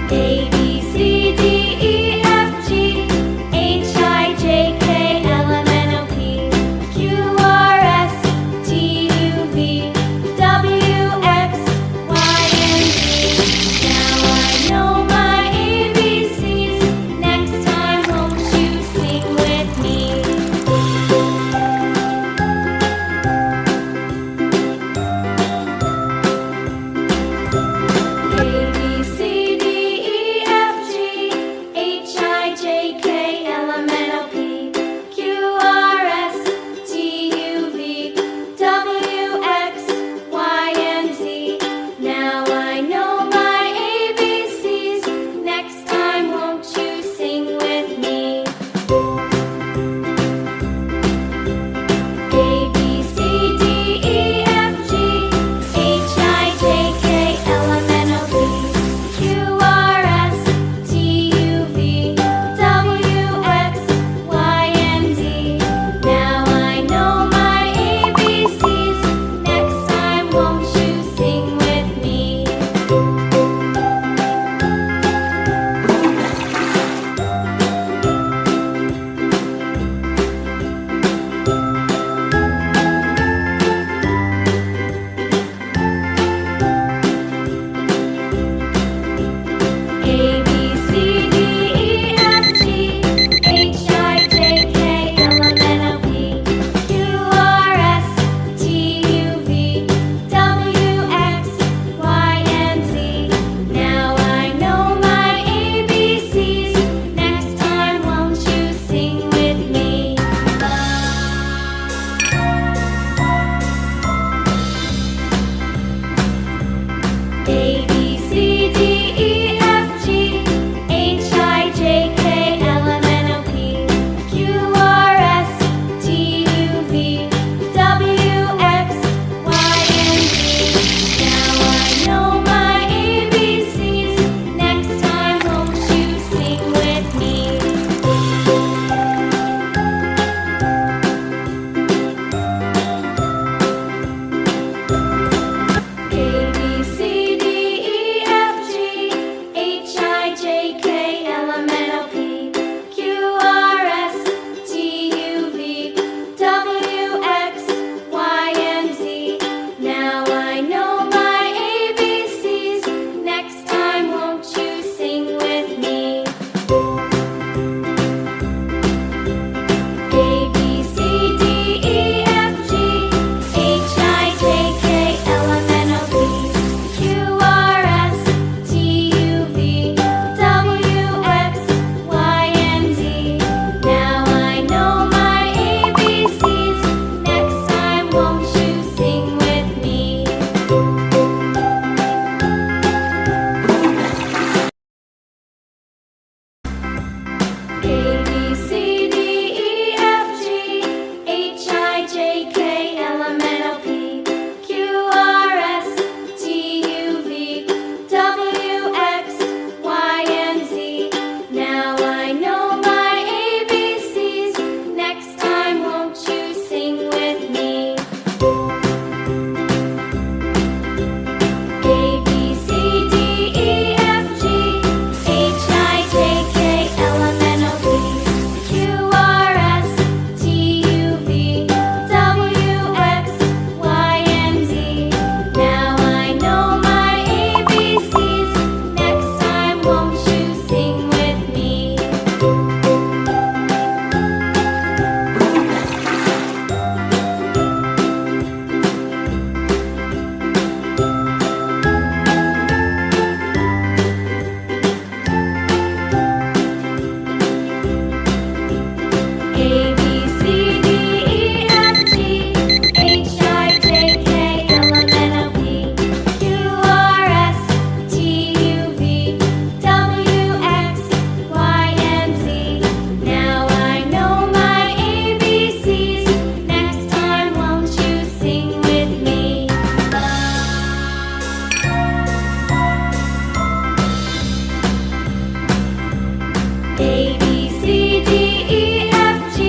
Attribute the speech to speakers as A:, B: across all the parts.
A: A, B, C, D, E, F, G, H, I, J, K, L, M, N, O, P, Q, R, S, T, U, V, W, X, Y, and Z. Now I know my ABCs. Next time, won't you sing with me? A, B, C, D, E, F, G, H, I, J, K, L, M, N, O, P, Q, R, S, T, U, V, W, X, Y, and Z. Now I know my ABCs. Next time, won't you sing with me? A, B, C, D, E, F, G, H, I, J, K, L, M, N, O, P, Q, R, S, T, U, V, W, X, Y, and Z. Now I know my ABCs. Next time, won't you sing with me? A, B, C, D, E, F, G, H, I, J, K, L, M, N, O, P, Q, R, S, T, U, V, W, X, Y, and Z. Now I know my ABCs. Next time, won't you sing with me? A, B, C, D, E, F, G, H, I, J, K, L, M, N, O, P, Q, R, S, T, U, V, W, X, Y, and Z. Now I know my ABCs. Next time, won't you sing with me? A, B, C, D, E, F, G, H, I, J, K, L, M, N, O, P, Q, R, S, T, U, V, W, X, Y, and Z. Now I know my ABCs. Next time, won't you sing with me? A, B, C, D, E, F, G, H, I, J, K, L, M, N, O, P, Q, R, S, T, U, V, W, X, Y, and Z. Now I know my ABCs. Next time, won't you sing with me? A, B, C, D, E, F, G, H, I, J, K, L, M, N, O, P, Q, R, S, T, U, V, W, X, Y, and Z. Now I know my ABCs. Next time, won't you sing with me? A, B, C, D, E, F, G, H, I, J, K, L, M, N, O, P, Q, R, S, T, U, V, W, X, Y, and Z. Now I know my ABCs. Next time, won't you sing with me? A, B, C, D, E, F, G, H, I, J, K, L, M, N, O, P, Q, R, S, T, U, V, W, X, Y, and Z. Now I know my ABCs. Next time, won't you sing with me? A, B, C, D, E, F, G,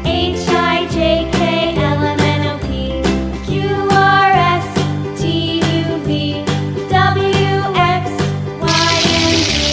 A: H, I, J, K, L, M, N, O, P, Q, R, S, T, U, V, W, X, Y, and Z.